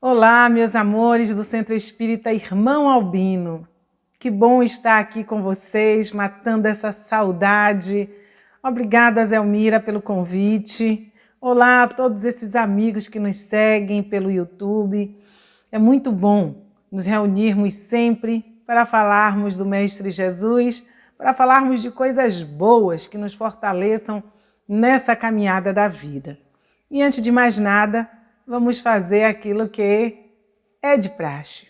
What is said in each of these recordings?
Olá, meus amores do Centro Espírita Irmão Albino. Que bom estar aqui com vocês, matando essa saudade. Obrigada, Zelmira, pelo convite. Olá a todos esses amigos que nos seguem pelo YouTube. É muito bom nos reunirmos sempre para falarmos do Mestre Jesus, para falarmos de coisas boas que nos fortaleçam nessa caminhada da vida. E antes de mais nada, vamos fazer aquilo que é de praxe.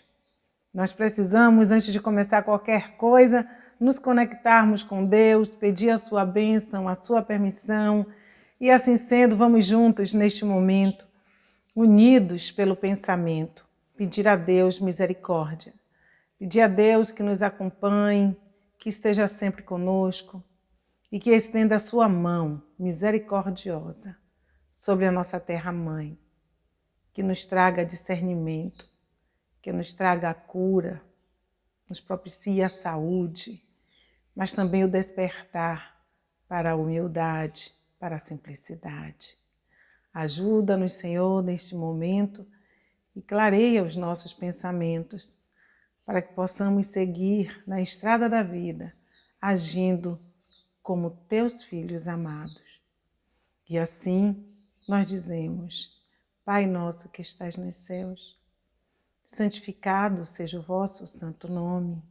Nós precisamos, antes de começar qualquer coisa, nos conectarmos com Deus, pedir a sua bênção, a sua permissão. E assim sendo, vamos juntos neste momento, unidos pelo pensamento, pedir a Deus misericórdia. Pedir a Deus que nos acompanhe, que esteja sempre conosco e que estenda a sua mão misericordiosa sobre a nossa terra-mãe, que nos traga discernimento, que nos traga a cura, nos propicie a saúde, mas também o despertar para a humildade, para a simplicidade. Ajuda-nos, Senhor, neste momento e clareia os nossos pensamentos para que possamos seguir na estrada da vida, agindo como teus filhos amados. E assim nós dizemos: Pai nosso que estás nos céus, santificado seja o vosso santo nome.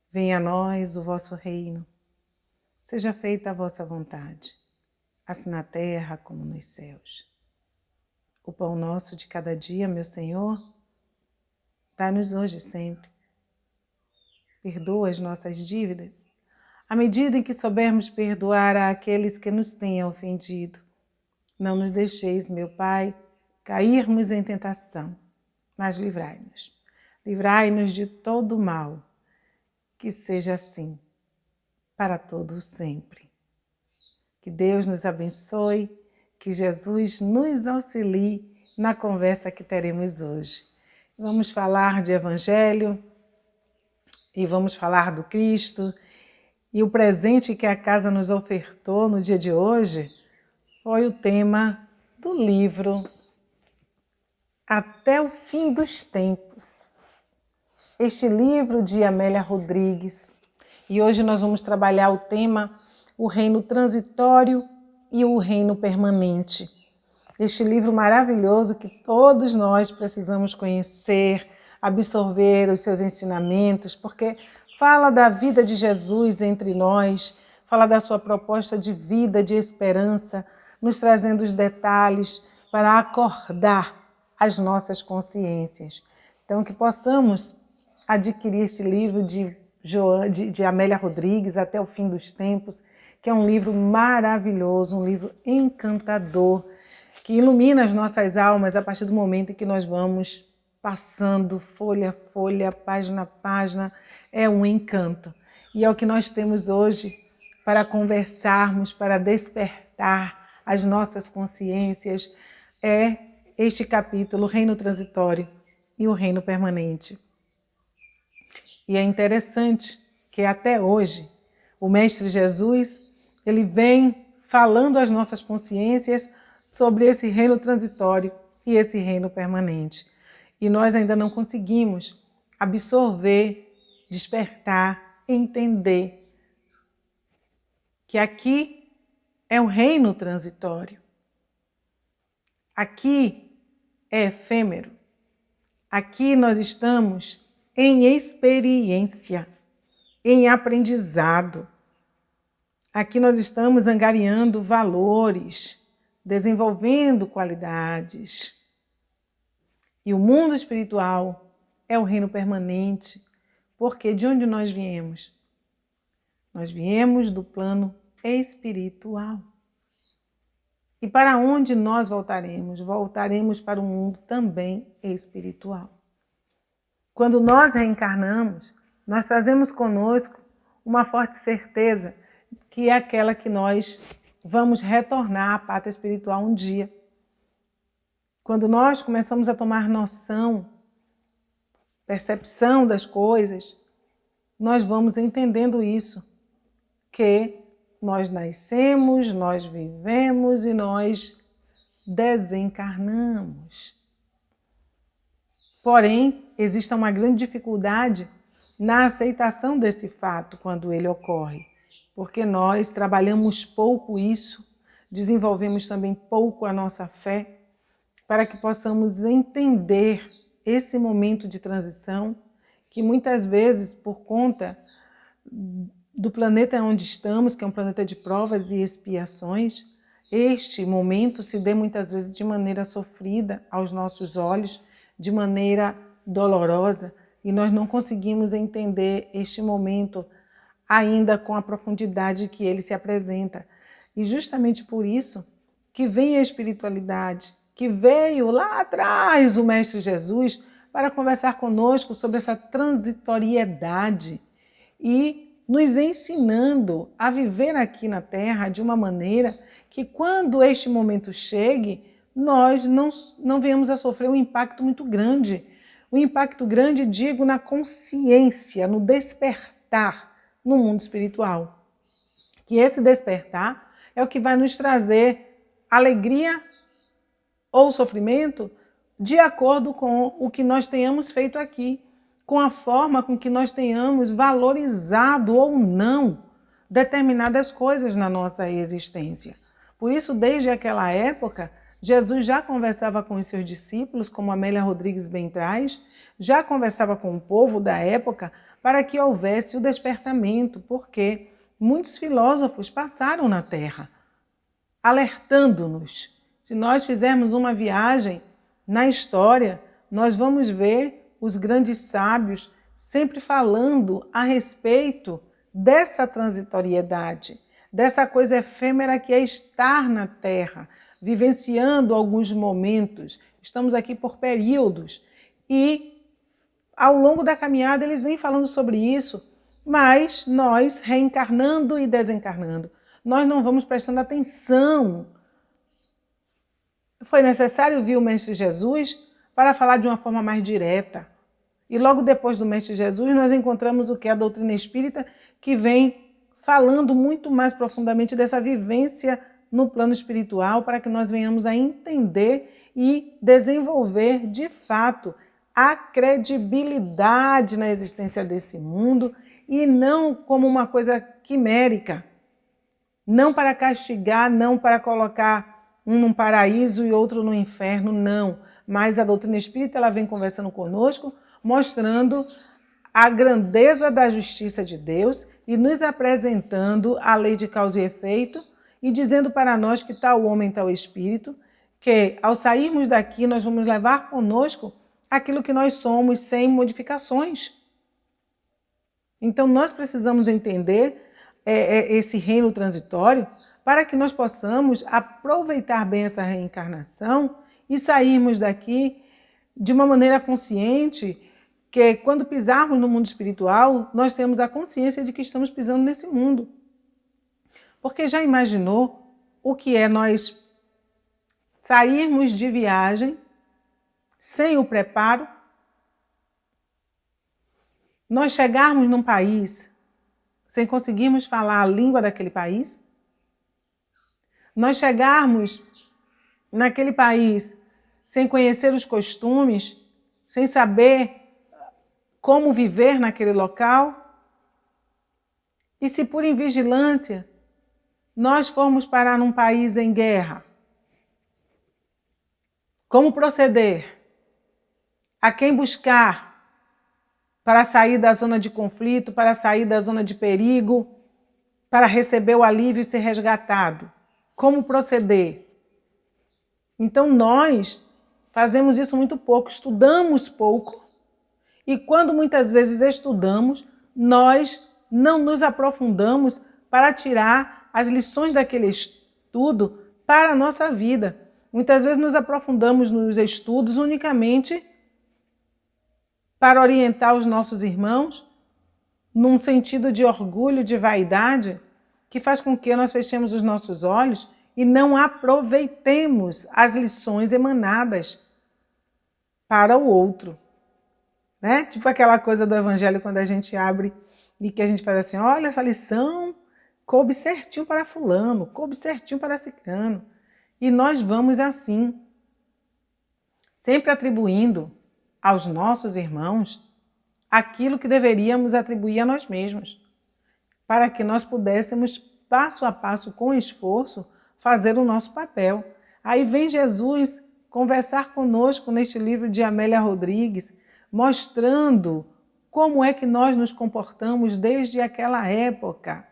Venha a nós o vosso reino. Seja feita a vossa vontade, assim na terra como nos céus. O pão nosso de cada dia, meu Senhor, dá-nos hoje sempre. Perdoa as nossas dívidas, à medida em que soubermos perdoar àqueles que nos tenham ofendido. Não nos deixeis, meu Pai, cairmos em tentação, mas livrai-nos. Livrai-nos de todo o mal, que seja assim, para todos sempre. Que Deus nos abençoe, que Jesus nos auxilie na conversa que teremos hoje. Vamos falar de Evangelho e vamos falar do Cristo. E o presente que a casa nos ofertou no dia de hoje foi o tema do livro Até o Fim dos Tempos. Este livro de Amélia Rodrigues. E hoje nós vamos trabalhar o tema O Reino Transitório e o Reino Permanente. Este livro maravilhoso que todos nós precisamos conhecer, absorver os seus ensinamentos, porque fala da vida de Jesus entre nós, fala da sua proposta de vida, de esperança, nos trazendo os detalhes para acordar as nossas consciências. Então, que possamos adquirir este livro de Amélia Rodrigues, Até o Fim dos Tempos, que é um livro maravilhoso, um livro encantador, que ilumina as nossas almas a partir do momento em que nós vamos passando folha a folha, página a página. É um encanto. E é o que nós temos hoje para conversarmos, para despertar as nossas consciências, é este capítulo, o Reino Transitório e o Reino Permanente. E é interessante que até hoje o Mestre Jesus, ele vem falando às nossas consciências sobre esse reino transitório e esse reino permanente. E nós ainda não conseguimos absorver, despertar, entender que aqui é o reino transitório. Aqui é efêmero. Aqui nós estamos em experiência, em aprendizado. Aqui nós estamos angariando valores, desenvolvendo qualidades. E o mundo espiritual é o reino permanente, porque de onde nós viemos? Nós viemos do plano espiritual. E para onde nós voltaremos? Voltaremos para um mundo também espiritual. Quando nós reencarnamos, nós trazemos conosco uma forte certeza que é aquela que nós vamos retornar à pátria espiritual um dia. Quando nós começamos a tomar noção, percepção das coisas, nós vamos entendendo isso, que nós nascemos, nós vivemos e nós desencarnamos. Porém, existe uma grande dificuldade na aceitação desse fato quando ele ocorre, porque nós trabalhamos pouco isso, desenvolvemos também pouco a nossa fé, para que possamos entender esse momento de transição, que muitas vezes, por conta do planeta onde estamos, que é um planeta de provas e expiações, este momento se dê muitas vezes de maneira sofrida aos nossos olhos, de maneira dolorosa, e nós não conseguimos entender este momento ainda com a profundidade que ele se apresenta. E justamente por isso que vem a espiritualidade, que veio lá atrás o Mestre Jesus para conversar conosco sobre essa transitoriedade e nos ensinando a viver aqui na Terra de uma maneira que quando este momento chegue, nós não venhamos a sofrer um impacto muito grande. Um impacto grande, digo, na consciência, no despertar no mundo espiritual. Que esse despertar é o que vai nos trazer alegria ou sofrimento de acordo com o que nós tenhamos feito aqui, com a forma com que nós tenhamos valorizado ou não determinadas coisas na nossa existência. Por isso, desde aquela época, Jesus já conversava com os seus discípulos, como Amélia Rodrigues bem traz, já conversava com o povo da época para que houvesse o despertamento, porque muitos filósofos passaram na Terra, alertando-nos. Se nós fizermos uma viagem na história, nós vamos ver os grandes sábios sempre falando a respeito dessa transitoriedade, dessa coisa efêmera que é estar na Terra, vivenciando alguns momentos. Estamos aqui por períodos e ao longo da caminhada eles vêm falando sobre isso, mas nós, reencarnando e desencarnando, nós não vamos prestando atenção. Foi necessário vir o Mestre Jesus para falar de uma forma mais direta. E logo depois do Mestre Jesus, nós encontramos o que é a doutrina espírita, que vem falando muito mais profundamente dessa vivência no plano espiritual, para que nós venhamos a entender e desenvolver, de fato, a credibilidade na existência desse mundo e não como uma coisa quimérica. Não para castigar, não para colocar um num paraíso e outro no inferno, não. Mas a doutrina espírita ela vem conversando conosco, mostrando a grandeza da justiça de Deus e nos apresentando a lei de causa e efeito e dizendo para nós que tal homem, tal espírito, que ao sairmos daqui nós vamos levar conosco aquilo que nós somos sem modificações. Então nós precisamos entender esse reino transitório para que nós possamos aproveitar bem essa reencarnação e sairmos daqui de uma maneira consciente, que quando pisarmos no mundo espiritual, nós temos a consciência de que estamos pisando nesse mundo. Porque já imaginou o que é nós sairmos de viagem sem o preparo? Nós chegarmos num país sem conseguirmos falar a língua daquele país? Nós chegarmos naquele país sem conhecer os costumes, sem saber como viver naquele local? E se por invigilância nós formos parar num país em guerra? Como proceder? A quem buscar para sair da zona de conflito, para sair da zona de perigo, para receber o alívio e ser resgatado? Como proceder? Então nós fazemos isso muito pouco, estudamos pouco, e quando muitas vezes estudamos, nós não nos aprofundamos para tirar as lições daquele estudo para a nossa vida. Muitas vezes nos aprofundamos nos estudos unicamente para orientar os nossos irmãos, num sentido de orgulho, de vaidade, que faz com que nós fechemos os nossos olhos e não aproveitemos as lições emanadas para o outro. Né? Tipo aquela coisa do evangelho quando a gente abre e que a gente faz assim, olha, essa lição coube certinho para fulano, coube certinho para ciclano. E nós vamos assim, sempre atribuindo aos nossos irmãos aquilo que deveríamos atribuir a nós mesmos, para que nós pudéssemos, passo a passo, com esforço, fazer o nosso papel. Aí vem Jesus conversar conosco neste livro de Amélia Rodrigues, mostrando como é que nós nos comportamos desde aquela época.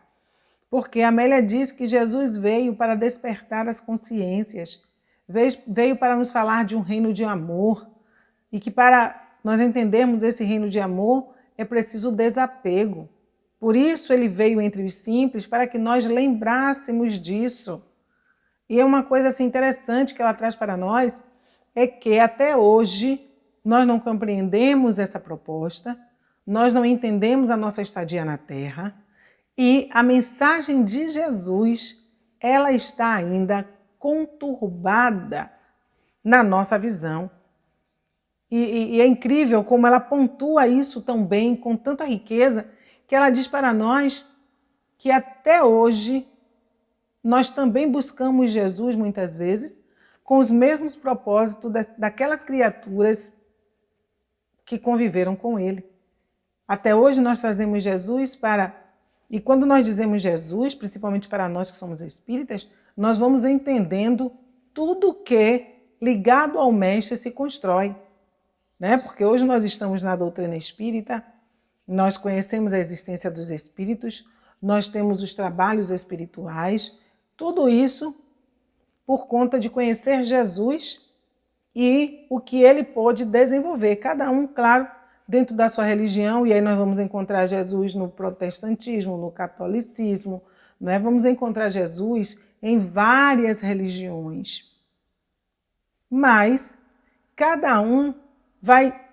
Porque Amélia diz que Jesus veio para despertar as consciências, veio para nos falar de um reino de amor, e que para nós entendermos esse reino de amor é preciso desapego. Por isso ele veio entre os simples, para que nós lembrássemos disso. E é uma coisa assim, interessante que ela traz para nós, é que até hoje nós não compreendemos essa proposta, nós não entendemos a nossa estadia na Terra, e a mensagem de Jesus, ela está ainda conturbada na nossa visão. E é incrível como ela pontua isso tão bem, com tanta riqueza, que ela diz para nós que até hoje nós também buscamos Jesus muitas vezes com os mesmos propósitos daquelas criaturas que conviveram com ele. Até hoje nós trazemos Jesus para... E quando nós dizemos Jesus, principalmente para nós que somos espíritas, nós vamos entendendo tudo que ligado ao mestre se constrói. Né? Porque hoje nós estamos na doutrina espírita, nós conhecemos a existência dos espíritos, nós temos os trabalhos espirituais, tudo isso por conta de conhecer Jesus e o que ele pôde desenvolver, cada um, claro, dentro da sua religião, e aí nós vamos encontrar Jesus no protestantismo, no catolicismo, né? Vamos encontrar Jesus em várias religiões. Mas cada um vai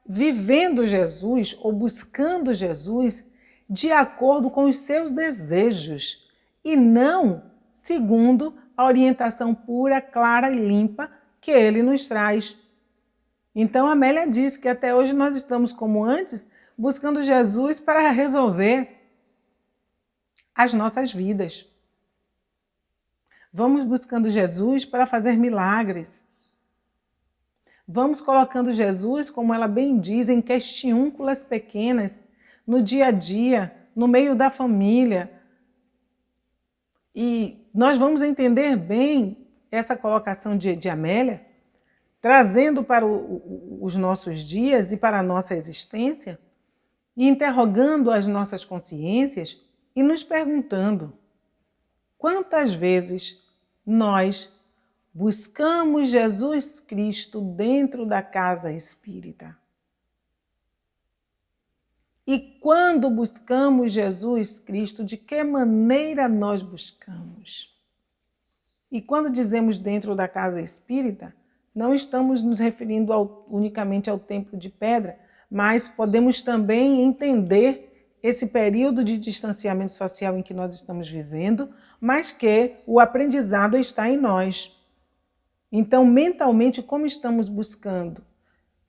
vivendo Jesus ou buscando Jesus de acordo com os seus desejos e não segundo a orientação pura, clara e limpa que ele nos traz. Então, Amélia diz que até hoje nós estamos, como antes, buscando Jesus para resolver as nossas vidas. Vamos buscando Jesus para fazer milagres. Vamos colocando Jesus, como ela bem diz, em questiúnculas pequenas, no dia a dia, no meio da família. E nós vamos entender bem essa colocação de Amélia, trazendo para os nossos dias e para a nossa existência, e interrogando as nossas consciências e nos perguntando quantas vezes nós buscamos Jesus Cristo dentro da casa espírita. E quando buscamos Jesus Cristo, de que maneira nós buscamos? E quando dizemos dentro da casa espírita, não estamos nos referindo unicamente ao templo de pedra, mas podemos também entender esse período de distanciamento social em que nós estamos vivendo, mas que o aprendizado está em nós. Então, mentalmente, como estamos buscando?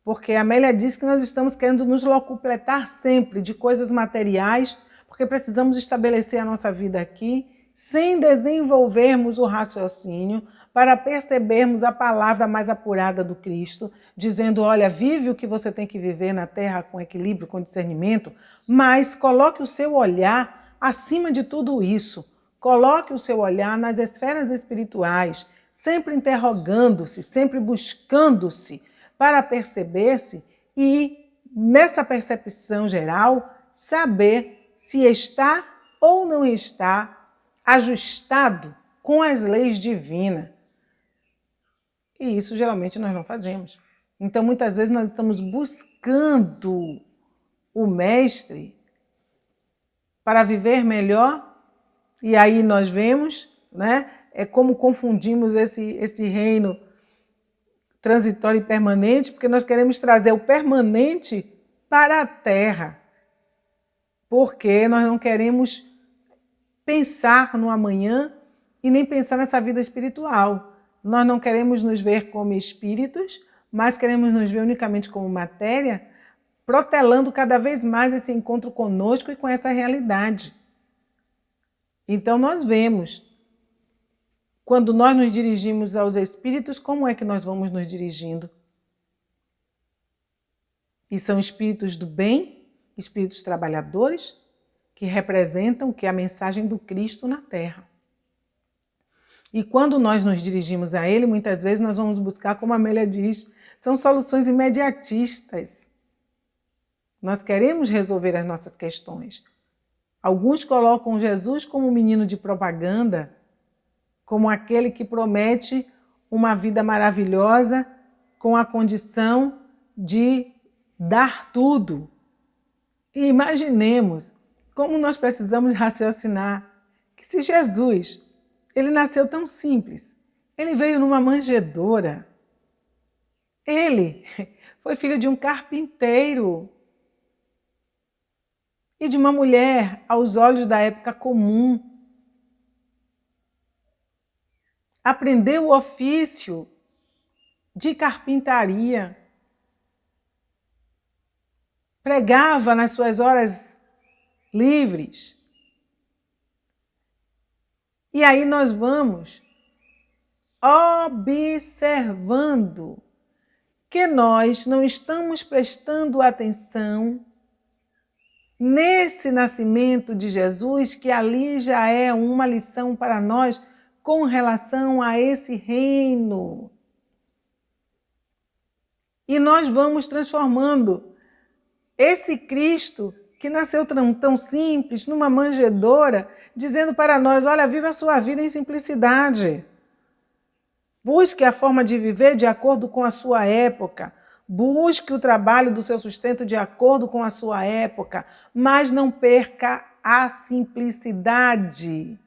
Porque a Amélia diz que nós estamos querendo nos locupletar sempre de coisas materiais, porque precisamos estabelecer a nossa vida aqui, sem desenvolvermos o raciocínio para percebermos a palavra mais apurada do Cristo, dizendo, olha, vive o que você tem que viver na Terra com equilíbrio, com discernimento, mas coloque o seu olhar acima de tudo isso. Coloque o seu olhar nas esferas espirituais, sempre interrogando-se, sempre buscando-se para perceber-se e, nessa percepção geral, saber se está ou não está ajustado com as leis divinas. E isso geralmente nós não fazemos. Então, muitas vezes nós estamos buscando o Mestre para viver melhor, e aí nós vemos, né? É como confundimos esse reino transitório e permanente, porque nós queremos trazer o permanente para a Terra, porque nós não queremos pensar no amanhã e nem pensar nessa vida espiritual. Nós não queremos nos ver como espíritos, mas queremos nos ver unicamente como matéria, protelando cada vez mais esse encontro conosco e com essa realidade. Então nós vemos, quando nós nos dirigimos aos espíritos, como é que nós vamos nos dirigindo? E são espíritos do bem, espíritos trabalhadores, que representam o que é a mensagem do Cristo na Terra. E quando nós nos dirigimos a Ele, muitas vezes nós vamos buscar, como a Amélia diz, são soluções imediatistas. Nós queremos resolver as nossas questões. Alguns colocam Jesus como um menino de propaganda, como aquele que promete uma vida maravilhosa com a condição de dar tudo. E imaginemos como nós precisamos raciocinar que se Jesus, ele nasceu tão simples, ele veio numa manjedoura, ele foi filho de um carpinteiro e de uma mulher aos olhos da época comum. Aprendeu o ofício de carpintaria, pregava nas suas horas livres. E aí nós vamos observando que nós não estamos prestando atenção nesse nascimento de Jesus, que ali já é uma lição para nós com relação a esse reino. E nós vamos transformando esse Cristo que nasceu tão simples, numa manjedoura, dizendo para nós, olha, viva a sua vida em simplicidade. Busque a forma de viver de acordo com a sua época. Busque o trabalho do seu sustento de acordo com a sua época, mas não perca a simplicidade.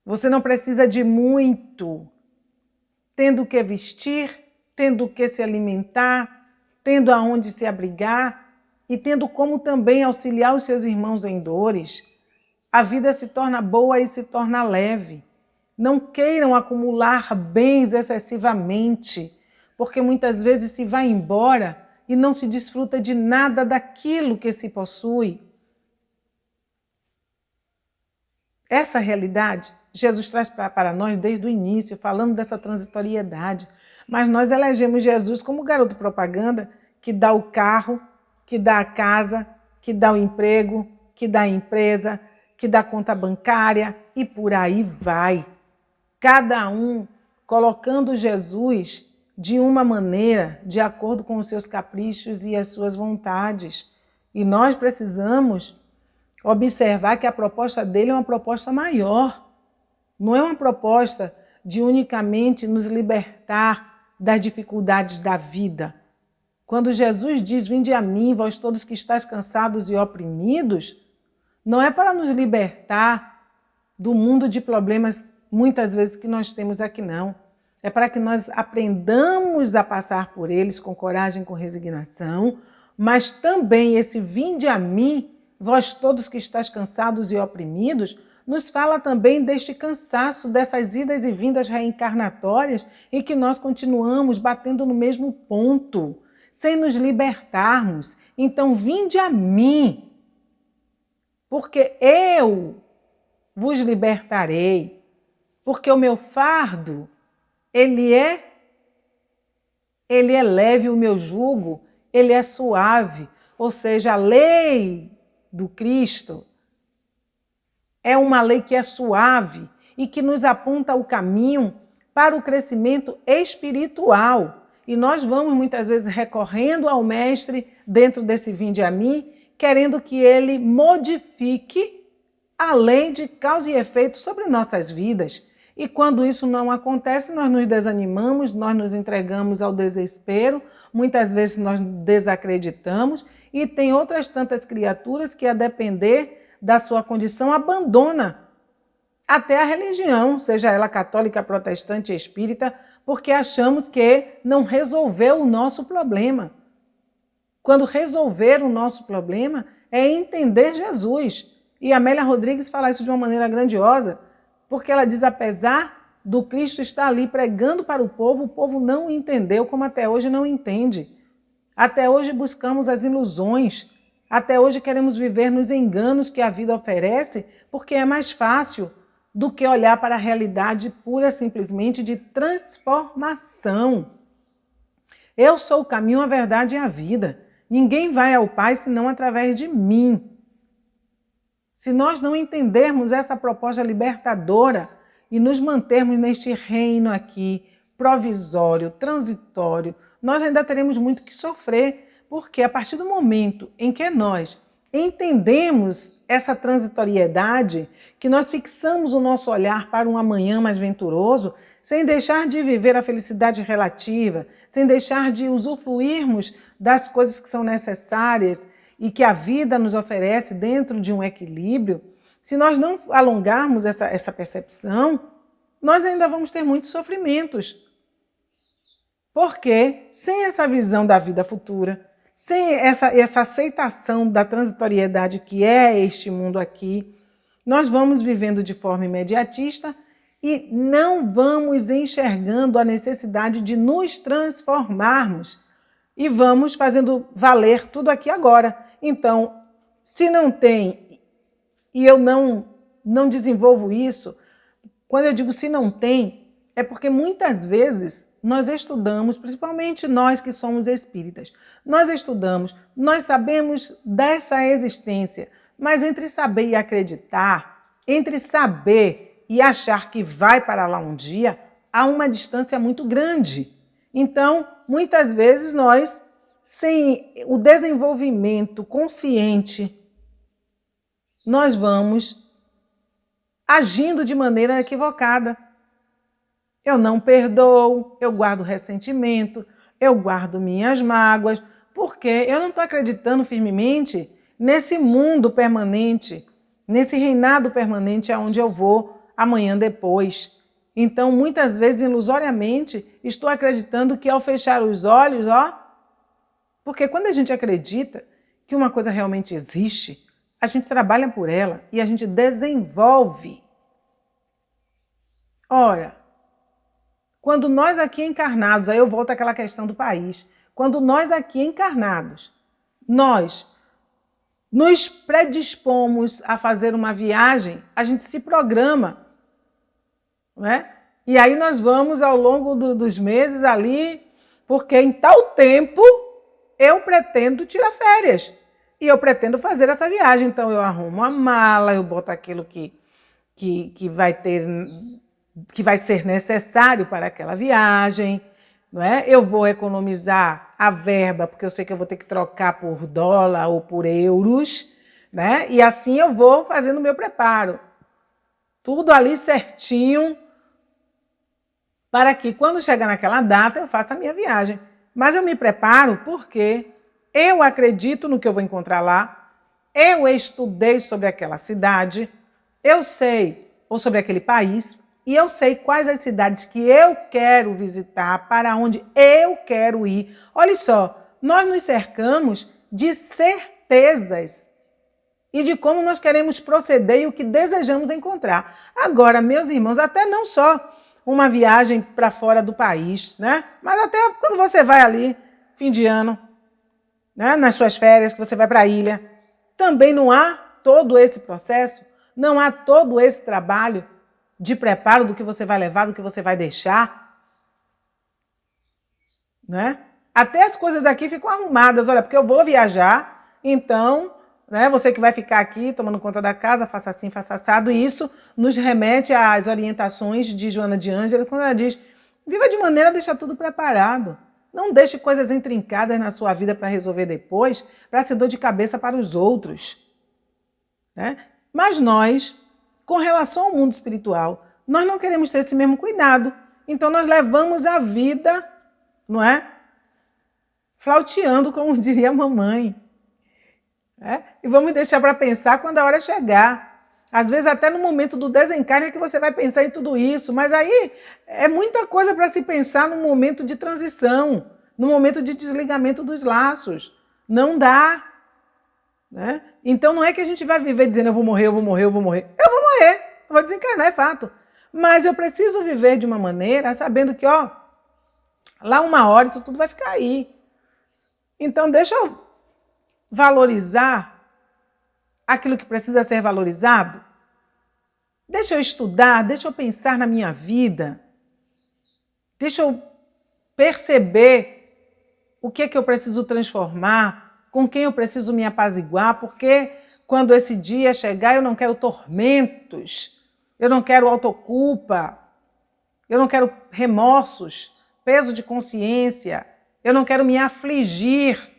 Você não precisa de muito, tendo o que vestir, tendo o que se alimentar, tendo aonde se abrigar e tendo como também auxiliar os seus irmãos em dores. A vida se torna boa e se torna leve. Não queiram acumular bens excessivamente, porque muitas vezes se vai embora e não se desfruta de nada daquilo que se possui. Essa realidade Jesus traz para nós desde o início, falando dessa transitoriedade. Mas nós elegemos Jesus como garoto propaganda que dá o carro, que dá a casa, que dá o emprego, que dá a empresa, que dá a conta bancária e por aí vai. Cada um colocando Jesus de uma maneira, de acordo com os seus caprichos e as suas vontades. E nós precisamos observar que a proposta dele é uma proposta maior. Não é uma proposta de unicamente nos libertar das dificuldades da vida. Quando Jesus diz, vinde a mim, vós todos que estáis cansados e oprimidos, não é para nos libertar do mundo de problemas, muitas vezes, que nós temos aqui, não. É para que nós aprendamos a passar por eles com coragem, com resignação, mas também esse vinde a mim, vós todos que estáis cansados e oprimidos, nos fala também deste cansaço, dessas idas e vindas reencarnatórias em que nós continuamos batendo no mesmo ponto, sem nos libertarmos. Então, vinde a mim, porque eu vos libertarei, porque o meu fardo, ele é leve, o meu jugo, ele é suave. Ou seja, a lei do Cristo é uma lei que é suave e que nos aponta o caminho para o crescimento espiritual. E nós vamos muitas vezes recorrendo ao Mestre dentro desse vinde a mim, querendo que ele modifique a lei de causa e efeito sobre nossas vidas. E quando isso não acontece, nós nos desanimamos, nós nos entregamos ao desespero, muitas vezes nós desacreditamos e tem outras tantas criaturas que, a depender da sua condição, abandona até a religião, seja ela católica, protestante, espírita, porque achamos que não resolveu o nosso problema. Quando resolver o nosso problema é entender Jesus. E a Amélia Rodrigues fala isso de uma maneira grandiosa, porque ela diz, apesar do Cristo estar ali pregando para o povo não entendeu, como até hoje não entende. Até hoje buscamos as ilusões, até hoje queremos viver nos enganos que a vida oferece, porque é mais fácil do que olhar para a realidade pura simplesmente de transformação. Eu sou o caminho, a verdade e a vida. Ninguém vai ao Pai senão através de mim. Se nós não entendermos essa proposta libertadora e nos mantermos neste reino aqui, provisório, transitório, nós ainda teremos muito que sofrer, porque a partir do momento em que nós entendemos essa transitoriedade, que nós fixamos o nosso olhar para um amanhã mais venturoso, sem deixar de viver a felicidade relativa, sem deixar de usufruirmos das coisas que são necessárias e que a vida nos oferece dentro de um equilíbrio, se nós não alongarmos essa percepção, nós ainda vamos ter muitos sofrimentos. Porque sem essa visão da vida futura, sem essa aceitação da transitoriedade que é este mundo aqui, nós vamos vivendo de forma imediatista e não vamos enxergando a necessidade de nos transformarmos e vamos fazendo valer tudo aqui agora. Então, se não tem, e eu não desenvolvo isso, quando eu digo se não tem, é porque muitas vezes nós estudamos, principalmente nós que somos espíritas, nós estudamos, nós sabemos dessa existência, mas entre saber e acreditar, entre saber e achar que vai para lá um dia, há uma distância muito grande. Então, muitas vezes nós, sem o desenvolvimento consciente, nós vamos agindo de maneira equivocada. Eu não perdoo, eu guardo ressentimento, eu guardo minhas mágoas, porque eu não estou acreditando firmemente nesse mundo permanente, nesse reinado permanente aonde eu vou amanhã depois. Então, muitas vezes, ilusoriamente, estou acreditando que ao fechar os olhos, porque quando a gente acredita que uma coisa realmente existe, a gente trabalha por ela e a gente desenvolve. Ora, quando nós aqui encarnados, aí eu volto àquela questão do país, quando nós aqui encarnados, nós nos predispomos a fazer uma viagem, a gente se programa, não é? E aí nós vamos ao longo dos meses ali, porque em tal tempo eu pretendo tirar férias e eu pretendo fazer essa viagem. Então eu arrumo a mala, eu boto aquilo que vai ser necessário para aquela viagem, não é? Eu vou economizar a verba, porque eu sei que eu vou ter que trocar por dólar ou por euros, né? E assim eu vou fazendo o meu preparo. Tudo ali certinho, para que quando chegar naquela data eu faça a minha viagem. Mas eu me preparo porque eu acredito no que eu vou encontrar lá, eu estudei sobre aquela cidade, eu sei, ou sobre aquele país, e eu sei quais as cidades que eu quero visitar, para onde eu quero ir. Olha só, nós nos cercamos de certezas e de como nós queremos proceder e o que desejamos encontrar. Agora, meus irmãos, até não só uma viagem para fora do país, né? Mas até quando você vai ali, fim de ano, né? Nas suas férias, que você vai para a ilha, também não há todo esse processo, não há todo esse trabalho de preparo do que você vai levar, do que você vai deixar, né? Até as coisas aqui ficam arrumadas, olha, porque eu vou viajar, então, né, você que vai ficar aqui tomando conta da casa, faça assim, faça assado, e isso nos remete às orientações de Joana de Ângeles, quando ela diz, viva de maneira a deixar tudo preparado, não deixe coisas intrincadas na sua vida para resolver depois, para ser dor de cabeça para os outros, né? Mas nós, com relação ao mundo espiritual, nós não queremos ter esse mesmo cuidado. Então nós levamos a vida, não é? Flauteando, como diria a mamãe. E vamos deixar para pensar quando a hora chegar. Às vezes até no momento do desencarne é que você vai pensar em tudo isso, mas aí é muita coisa para se pensar no momento de transição, no momento de desligamento dos laços. Não dá. Né? Então não é que a gente vai viver dizendo eu vou morrer, eu vou morrer, eu vou morrer. Eu vou morrer, eu vou desencarnar, é fato. Mas eu preciso viver de uma maneira sabendo que, lá uma hora isso tudo vai ficar aí. Então deixa eu valorizar aquilo que precisa ser valorizado. Deixa eu estudar, deixa eu pensar na minha vida. Deixa eu perceber o que é que eu preciso transformar, com quem eu preciso me apaziguar, porque quando esse dia chegar eu não quero tormentos, eu não quero autoculpa, eu não quero remorsos, peso de consciência, eu não quero me afligir,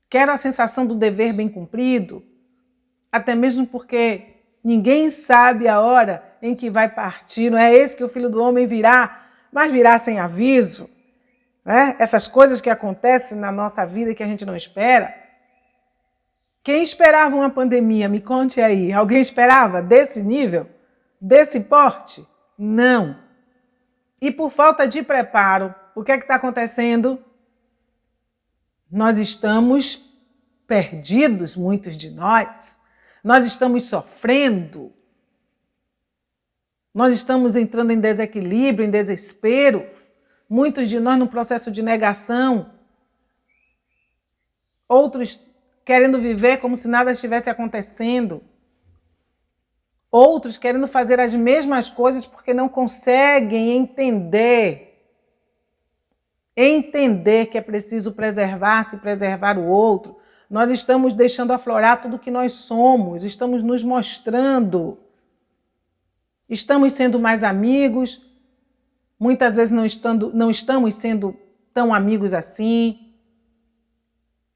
quero a sensação do dever bem cumprido, até mesmo porque ninguém sabe a hora em que vai partir, não é esse que o Filho do Homem virá, mas virá sem aviso, né? Essas coisas que acontecem na nossa vida que a gente não espera. Quem esperava uma pandemia? Me conte aí. Alguém esperava desse nível? Desse porte? Não. E por falta de preparo, o que é que está acontecendo? Nós estamos perdidos, muitos de nós. Nós estamos sofrendo. Nós estamos entrando em desequilíbrio, em desespero. Muitos de nós no processo de negação. Outros querendo viver como se nada estivesse acontecendo. Outros querendo fazer as mesmas coisas porque não conseguem entender que é preciso preservar-se e preservar o outro. Nós estamos deixando aflorar tudo que nós somos, estamos nos mostrando. Estamos sendo mais amigos, muitas vezes não estamos sendo tão amigos assim.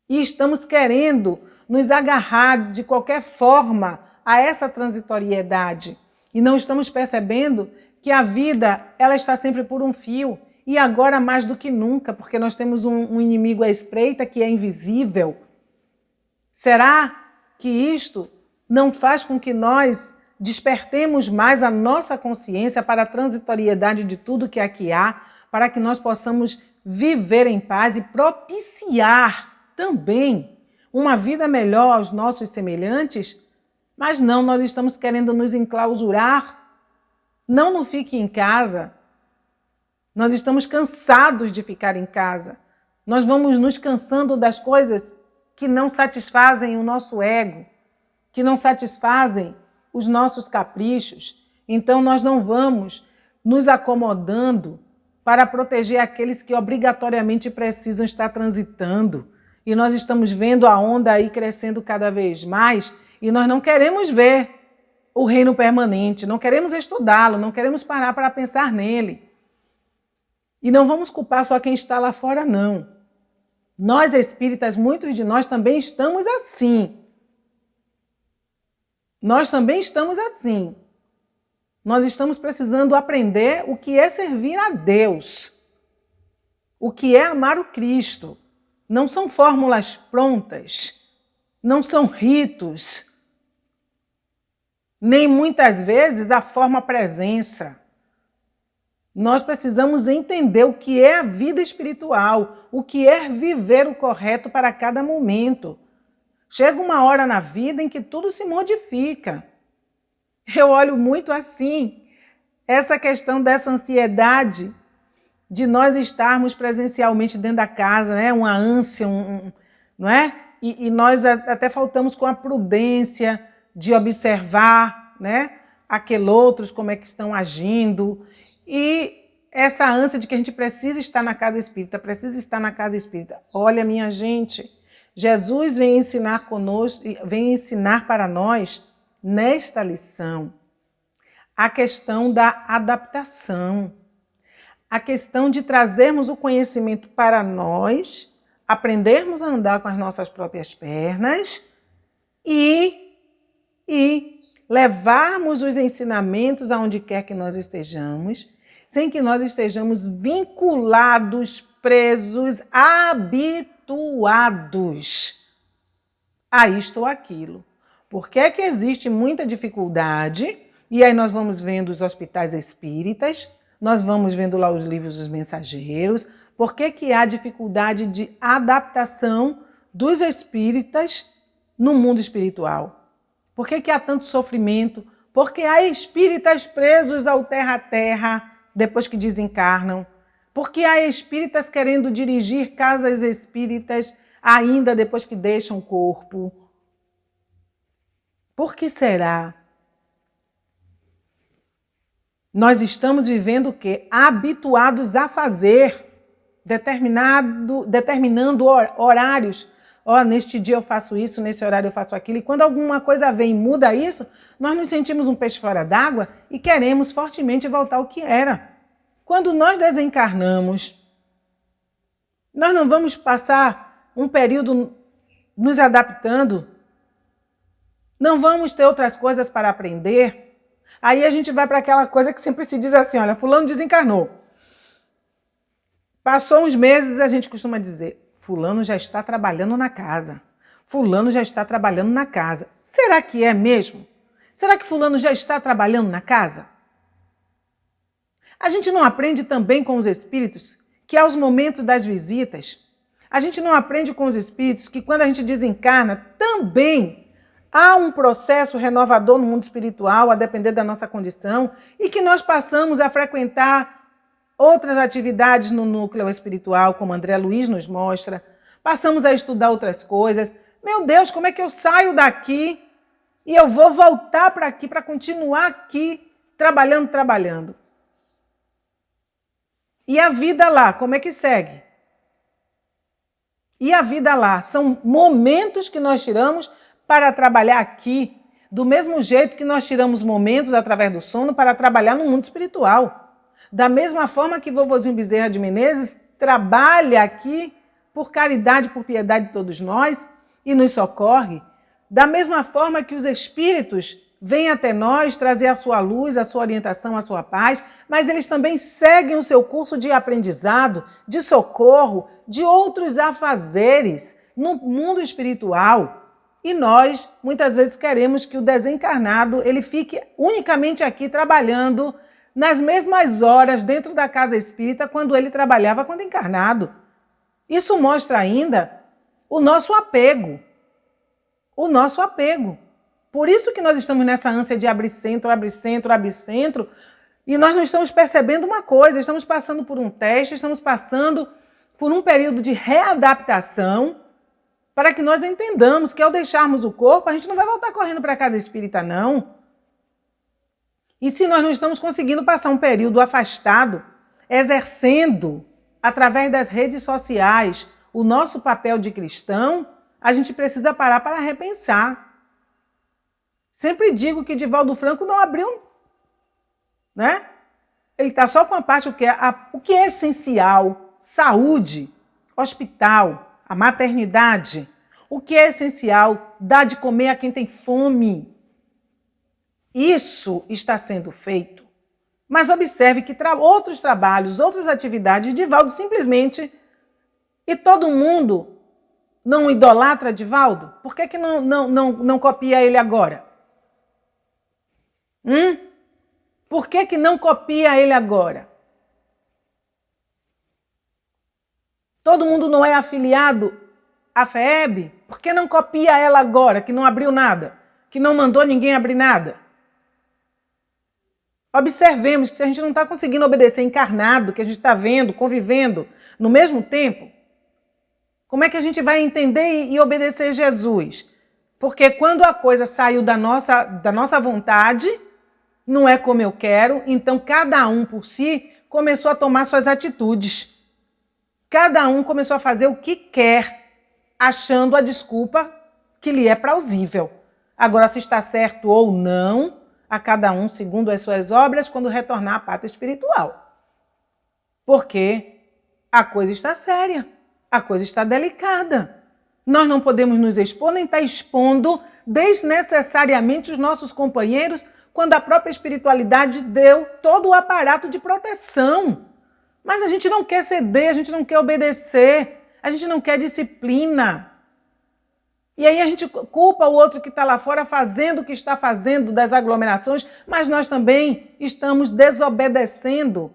E estamos querendo nos agarrar de qualquer forma a essa transitoriedade. E não estamos percebendo que a vida ela está sempre por um fio. E agora mais do que nunca, porque nós temos um inimigo à espreita que é invisível. Será que isto não faz com que nós despertemos mais a nossa consciência para a transitoriedade de tudo que aqui há, para que nós possamos viver em paz e propiciar também uma vida melhor aos nossos semelhantes? Mas não, nós estamos querendo nos enclausurar. Não no fique em casa. Nós estamos cansados de ficar em casa. Nós vamos nos cansando das coisas que não satisfazem o nosso ego, que não satisfazem os nossos caprichos. Então nós não vamos nos acomodando para proteger aqueles que obrigatoriamente precisam estar transitando. E nós estamos vendo a onda aí crescendo cada vez mais e nós não queremos ver o reino permanente, não queremos estudá-lo, não queremos parar para pensar nele. E não vamos culpar só quem está lá fora, não. Nós espíritas, muitos de nós também estamos assim. Nós também estamos assim. Nós estamos precisando aprender o que é servir a Deus, o que é amar o Cristo. Não são fórmulas prontas, não são ritos, nem muitas vezes a forma presença. Nós precisamos entender o que é a vida espiritual, o que é viver o correto para cada momento. Chega uma hora na vida em que tudo se modifica. Eu olho muito assim, essa questão dessa ansiedade de nós estarmos presencialmente dentro da casa, né? Uma ânsia, não é? E nós até faltamos com a prudência de observar, né? Aqueles como é que estão agindo. E essa ânsia de que a gente precisa estar na casa espírita, precisa estar na casa espírita. Olha, minha gente, Jesus vem ensinar conosco, vem ensinar para nós, nesta lição, a questão da adaptação, a questão de trazermos o conhecimento para nós, aprendermos a andar com as nossas próprias pernas e levarmos os ensinamentos aonde quer que nós estejamos, sem que nós estejamos vinculados, presos, habituados a isto ou aquilo. Por que é que existe muita dificuldade? E aí nós vamos vendo os hospitais espíritas, nós vamos vendo lá os livros dos mensageiros. Por que que há dificuldade de adaptação dos espíritas no mundo espiritual? Por que que há tanto sofrimento? Porque há espíritas presos ao terra-terra depois que desencarnam. Porque há espíritas querendo dirigir casas espíritas ainda depois que deixam o corpo. Por que será? Nós estamos vivendo o quê? Habituados a fazer. determinando horários. Neste dia eu faço isso, nesse horário eu faço aquilo. E quando alguma coisa vem e muda isso, nós nos sentimos um peixe fora d'água e queremos fortemente voltar ao que era. Quando nós desencarnamos, nós não vamos passar um período nos adaptando, não vamos ter outras coisas para aprender. Aí a gente vai para aquela coisa que sempre se diz assim, olha, fulano desencarnou. Passou uns meses, a gente costuma dizer, fulano já está trabalhando na casa. Fulano já está trabalhando na casa. Será que é mesmo? Será que fulano já está trabalhando na casa? A gente não aprende também com os espíritos que aos momentos das visitas, a gente não aprende com os espíritos que quando a gente desencarna, também há um processo renovador no mundo espiritual, a depender da nossa condição, e que nós passamos a frequentar outras atividades no núcleo espiritual, como André Luiz nos mostra, passamos a estudar outras coisas. Meu Deus, como é que eu saio daqui e eu vou voltar para aqui, para continuar aqui, trabalhando? E a vida lá, como é que segue? E a vida lá são momentos que nós tiramos para trabalhar aqui, do mesmo jeito que nós tiramos momentos através do sono para trabalhar no mundo espiritual. Da mesma forma que vovozinho Bezerra de Menezes trabalha aqui por caridade, por piedade de todos nós e nos socorre, da mesma forma que os espíritos vêm até nós trazer a sua luz, a sua orientação, a sua paz, mas eles também seguem o seu curso de aprendizado, de socorro, de outros afazeres no mundo espiritual. E nós, muitas vezes, queremos que o desencarnado ele fique unicamente aqui trabalhando nas mesmas horas dentro da casa espírita quando ele trabalhava quando encarnado. Isso mostra ainda o nosso apego. O nosso apego. Por isso que nós estamos nessa ânsia de abrir centro, e nós não estamos percebendo uma coisa, estamos passando por um teste, estamos passando por um período de readaptação para que nós entendamos que ao deixarmos o corpo, a gente não vai voltar correndo para a casa espírita, não. E se nós não estamos conseguindo passar um período afastado, exercendo, através das redes sociais, o nosso papel de cristão, a gente precisa parar para repensar. Sempre digo que Divaldo Franco não abriu, né? Ele está só com a parte, o que é essencial, saúde, hospital, a maternidade. O que é essencial, dar de comer a quem tem fome. Isso está sendo feito. Mas observe que outros trabalhos, outras atividades, Divaldo simplesmente... E todo mundo não idolatra Divaldo? Por que não copia ele agora? Por que não copia ele agora? Todo mundo não é afiliado à FEB? Por que não copia ela agora, que não abriu nada? Que não mandou ninguém abrir nada? Observemos que se a gente não está conseguindo obedecer encarnado, que a gente está vendo, convivendo no mesmo tempo, como é que a gente vai entender e obedecer Jesus? Porque quando a coisa saiu da nossa vontade, não é como eu quero, então cada um por si começou a tomar suas atitudes. Cada um começou a fazer o que quer, achando a desculpa que lhe é plausível. Agora, se está certo ou não, a cada um segundo as suas obras quando retornar à pátria espiritual. Porque a coisa está séria, a coisa está delicada. Nós não podemos nos expor nem estar expondo desnecessariamente os nossos companheiros quando a própria espiritualidade deu todo o aparato de proteção. Mas a gente não quer ceder, a gente não quer obedecer, a gente não quer disciplina. E aí a gente culpa o outro que está lá fora fazendo o que está fazendo das aglomerações, mas nós também estamos desobedecendo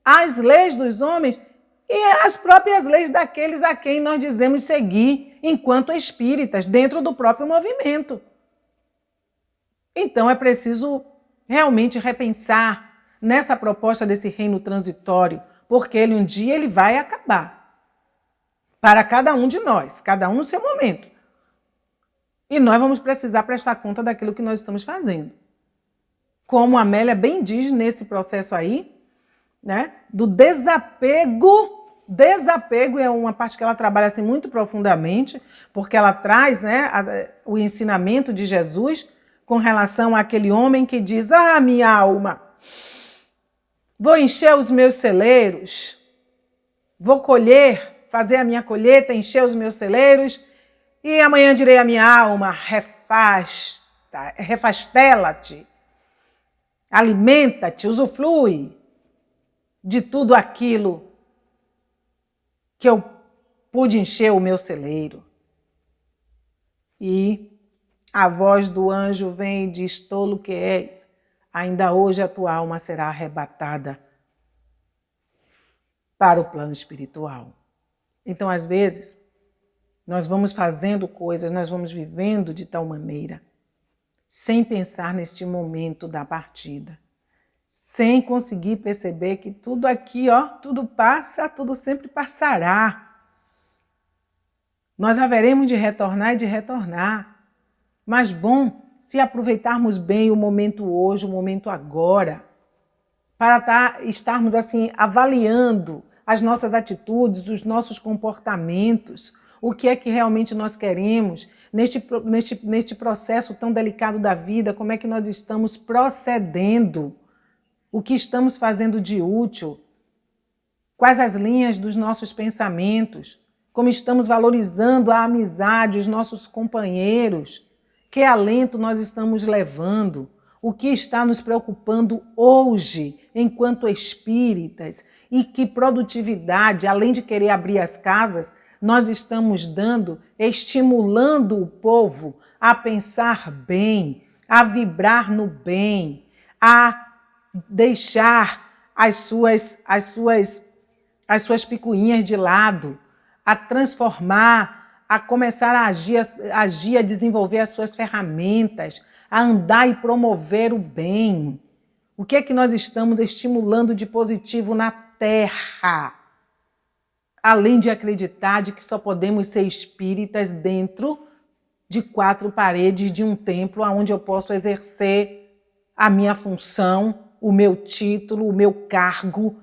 às leis dos homens e às próprias leis daqueles a quem nós dizemos seguir enquanto espíritas, dentro do próprio movimento. Então é preciso realmente repensar nessa proposta desse reino transitório, porque ele um dia ele vai acabar. Para cada um de nós, cada um no seu momento. E nós vamos precisar prestar conta daquilo que nós estamos fazendo. Como a Amélia bem diz nesse processo aí, né, do desapego desapego é uma parte que ela trabalha assim, muito profundamente, porque ela traz, né, o ensinamento de Jesus com relação àquele homem que diz: ah, minha alma, vou encher os meus celeiros, vou colher, fazer a minha colheita, encher os meus celeiros, e amanhã direi à minha alma: refastela-te, alimenta-te, usufrui de tudo aquilo que eu pude encher o meu celeiro. E a voz do anjo vem e diz: tolo que és, ainda hoje a tua alma será arrebatada para o plano espiritual. Então, às vezes, nós vamos fazendo coisas, nós vamos vivendo de tal maneira, sem pensar neste momento da partida, sem conseguir perceber que tudo aqui, ó, tudo passa, tudo sempre passará. Nós haveremos de retornar e de retornar. Mas bom, se aproveitarmos bem o momento hoje, o momento agora, para estarmos assim avaliando as nossas atitudes, os nossos comportamentos, o que é que realmente nós queremos neste processo tão delicado da vida, como é que nós estamos procedendo, o que estamos fazendo de útil, quais as linhas dos nossos pensamentos, como estamos valorizando a amizade, os nossos companheiros, que alento nós estamos levando, o que está nos preocupando hoje, enquanto espíritas, e que produtividade, além de querer abrir as casas, nós estamos dando, estimulando o povo a pensar bem, a vibrar no bem, a deixar as suas picuinhas de lado, a transformar, a começar a agir, a desenvolver as suas ferramentas, a andar e promover o bem. O que é que nós estamos estimulando de positivo na Terra? Além de acreditar de que só podemos ser espíritas dentro de 4 paredes de um templo onde eu posso exercer a minha função, o meu título, o meu cargo.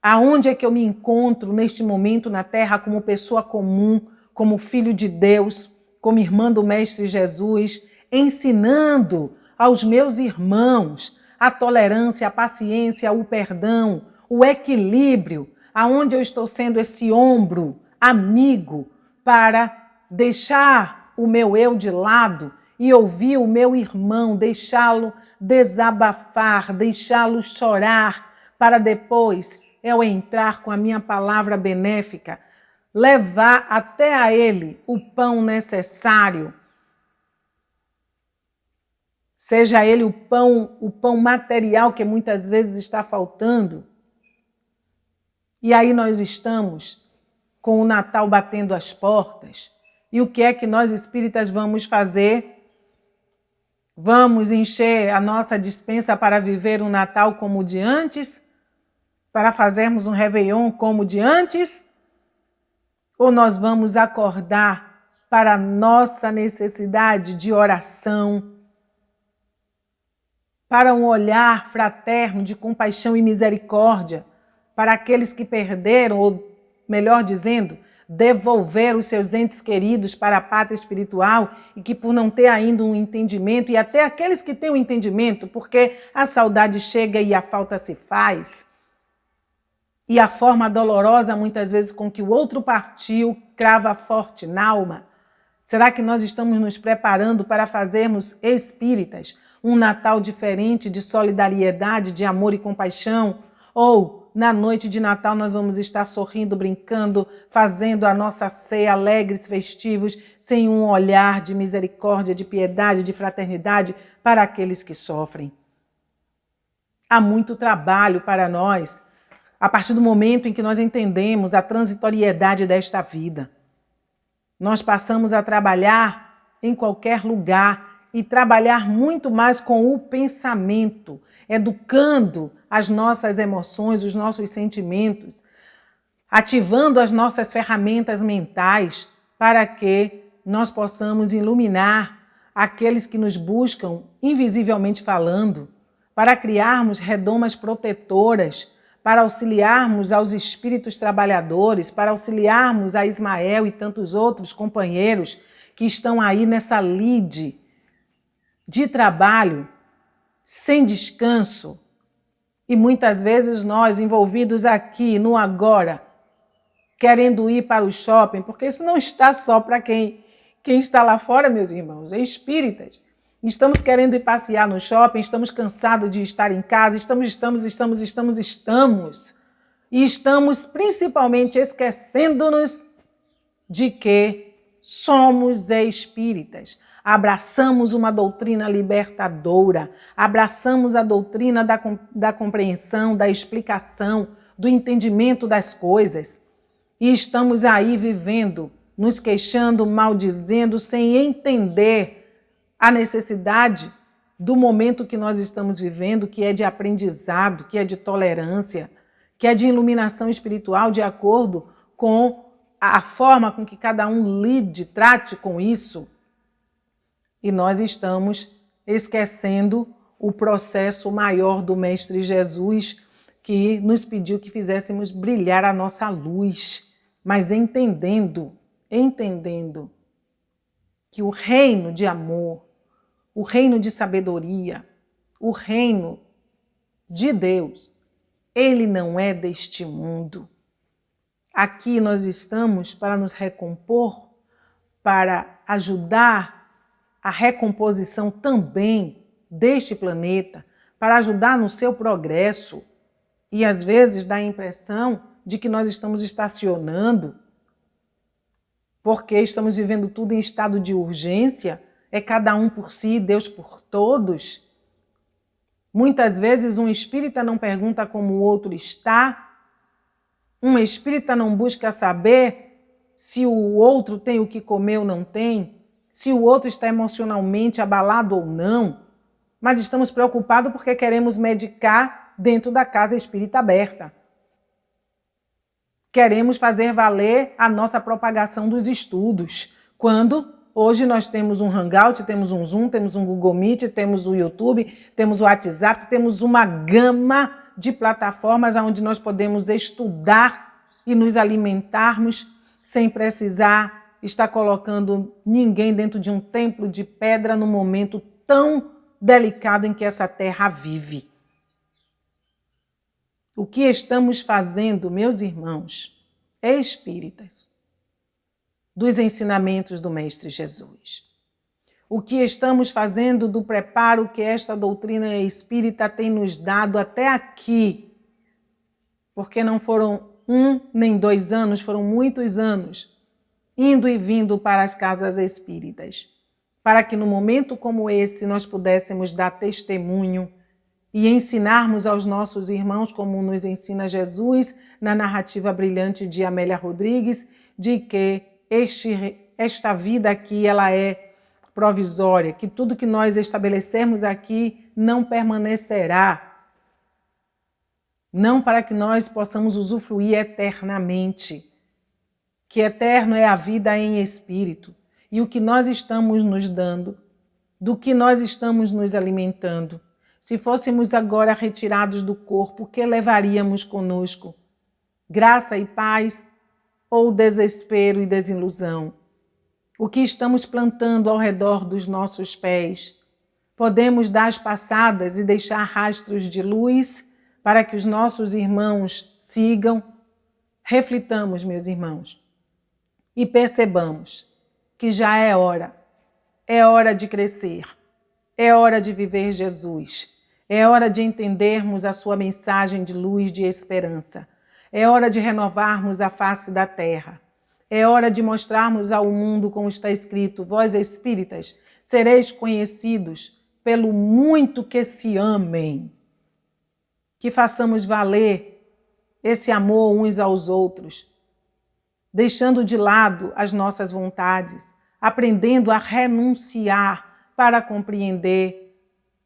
Aonde é que eu me encontro neste momento na Terra como pessoa comum, como filho de Deus, como irmã do Mestre Jesus, ensinando aos meus irmãos a tolerância, a paciência, o perdão, o equilíbrio, aonde eu estou sendo esse ombro amigo para deixar o meu eu de lado e ouvir o meu irmão, deixá-lo desabafar, deixá-lo chorar, para depois eu entrar com a minha palavra benéfica, levar até a ele o pão necessário, seja ele o pão material que muitas vezes está faltando. E aí nós estamos com o Natal batendo as portas. E o que é que nós espíritas vamos fazer? Vamos encher a nossa despensa para viver um Natal como o de antes? Para fazermos um Réveillon como o de antes? Ou nós vamos acordar para a nossa necessidade de oração, para um olhar fraterno de compaixão e misericórdia para aqueles que perderam, ou melhor dizendo, devolver os seus entes queridos para a pátria espiritual e que por não ter ainda um entendimento, e até aqueles que têm um entendimento, porque a saudade chega e a falta se faz, e a forma dolorosa muitas vezes com que o outro partiu crava forte na alma. Será que nós estamos nos preparando para fazermos espíritas um Natal diferente de solidariedade, de amor e compaixão? Ou na noite de Natal nós vamos estar sorrindo, brincando, fazendo a nossa ceia alegres, festivos, sem um olhar de misericórdia, de piedade, de fraternidade para aqueles que sofrem? Há muito trabalho para nós, a partir do momento em que nós entendemos a transitoriedade desta vida. Nós passamos a trabalhar em qualquer lugar e trabalhar muito mais com o pensamento, educando as nossas emoções, os nossos sentimentos, ativando as nossas ferramentas mentais para que nós possamos iluminar aqueles que nos buscam, invisivelmente falando, para criarmos redomas protetoras, para auxiliarmos aos espíritos trabalhadores, para auxiliarmos a Ismael e tantos outros companheiros que estão aí nessa lide de trabalho, sem descanso. E muitas vezes nós, envolvidos aqui no agora, querendo ir para o shopping, porque isso não está só para quem está lá fora, meus irmãos, é espíritas. Estamos querendo ir passear no shopping, estamos cansados de estar em casa, estamos. E estamos principalmente esquecendo-nos de que somos espíritas. Abraçamos uma doutrina libertadora, abraçamos a doutrina da compreensão, da explicação, do entendimento das coisas. E estamos aí vivendo, nos queixando, maldizendo, sem entender a necessidade do momento que nós estamos vivendo, que é de aprendizado, que é de tolerância, que é de iluminação espiritual, de acordo com a forma com que cada um lide, trate com isso. E nós estamos esquecendo o processo maior do Mestre Jesus, que nos pediu que fizéssemos brilhar a nossa luz, mas entendendo que o reino de amor, o reino de sabedoria, o reino de Deus, ele não é deste mundo. Aqui nós estamos para nos recompor, para ajudar a recomposição também deste planeta, para ajudar no seu progresso. E às vezes dá a impressão de que nós estamos estacionando, porque estamos vivendo tudo em estado de urgência, é cada um por si, Deus por todos. Muitas vezes um espírita não pergunta como o outro está, um espírita não busca saber se o outro tem o que comer ou não tem, se o outro está emocionalmente abalado ou não, mas estamos preocupados porque queremos medicar dentro da casa espírita aberta. Queremos fazer valer a nossa propagação dos estudos, quando hoje nós temos um Hangout, temos um Zoom, temos um Google Meet, temos o YouTube, temos o WhatsApp, temos uma gama de plataformas onde nós podemos estudar e nos alimentarmos sem precisar estar colocando ninguém dentro de um templo de pedra no momento tão delicado em que essa terra vive. O que estamos fazendo, meus irmãos, espíritas, dos ensinamentos do Mestre Jesus? O que estamos fazendo do preparo que esta doutrina espírita tem nos dado até aqui? Porque não foram 1 nem 2 anos, foram muitos anos, indo e vindo para as casas espíritas, para que no momento como esse nós pudéssemos dar testemunho e ensinarmos aos nossos irmãos, como nos ensina Jesus na narrativa brilhante de Amélia Rodrigues, de que esta vida aqui ela é provisória, que tudo que nós estabelecermos aqui não permanecerá, não para que nós possamos usufruir eternamente, que eterno é a vida em espírito, e o que nós estamos nos dando, do que nós estamos nos alimentando. Se fôssemos agora retirados do corpo, o que levaríamos conosco? Graça e paz ou desespero e desilusão? O que estamos plantando ao redor dos nossos pés? Podemos dar as passadas e deixar rastros de luz para que os nossos irmãos sigam? Reflitamos, meus irmãos, e percebamos que já é hora de crescer, é hora de viver Jesus. É hora de entendermos a sua mensagem de luz, de esperança. É hora de renovarmos a face da terra. É hora de mostrarmos ao mundo, como está escrito, vós espíritas, sereis conhecidos pelo muito que se amem. Que façamos valer esse amor uns aos outros, deixando de lado as nossas vontades, aprendendo a renunciar para compreender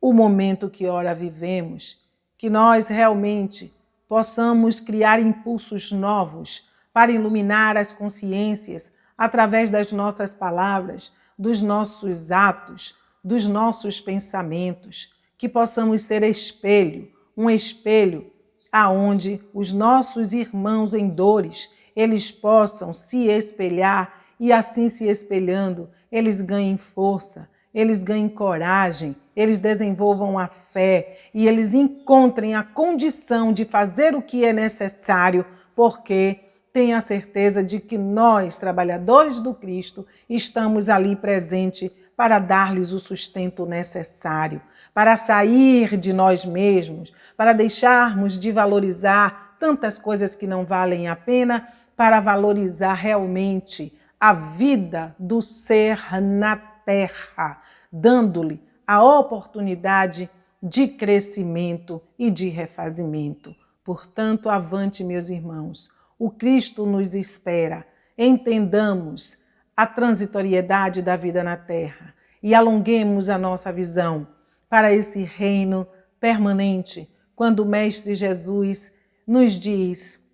o momento que ora vivemos, que nós realmente possamos criar impulsos novos para iluminar as consciências através das nossas palavras, dos nossos atos, dos nossos pensamentos, que possamos ser espelho, um espelho aonde os nossos irmãos em dores, eles possam se espelhar e assim se espelhando, eles ganhem força, eles ganhem coragem, eles desenvolvam a fé e eles encontrem a condição de fazer o que é necessário, porque tenha a certeza de que nós, trabalhadores do Cristo, estamos ali presentes para dar-lhes o sustento necessário, para sair de nós mesmos, para deixarmos de valorizar tantas coisas que não valem a pena, para valorizar realmente a vida do ser na terra, dando-lhe a oportunidade de crescimento e de refazimento. Portanto, avante, meus irmãos, o Cristo nos espera. Entendamos a transitoriedade da vida na terra e alonguemos a nossa visão para esse reino permanente, quando o Mestre Jesus nos diz: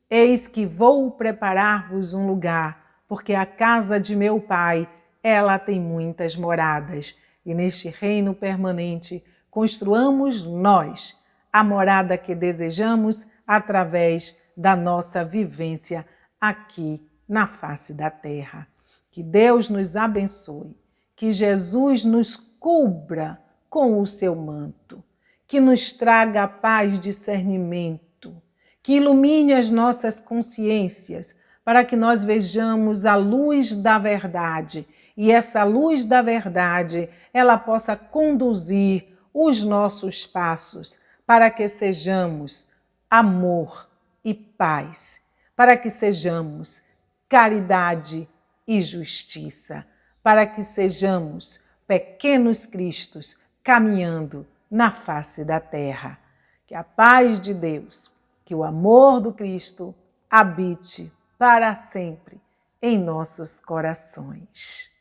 eis que vou preparar-vos um lugar, porque a casa de meu Pai, ela tem muitas moradas. E neste reino permanente, construamos nós a morada que desejamos através da nossa vivência aqui na face da terra. Que Deus nos abençoe, que Jesus nos cubra com o seu manto, que nos traga a paz, discernimento, que ilumine as nossas consciências para que nós vejamos a luz da verdade e essa luz da verdade ela possa conduzir os nossos passos para que sejamos amor e paz, para que sejamos caridade e justiça, para que sejamos pequenos cristos caminhando na face da terra. Que a paz de Deus, que o amor do Cristo habite para sempre em nossos corações.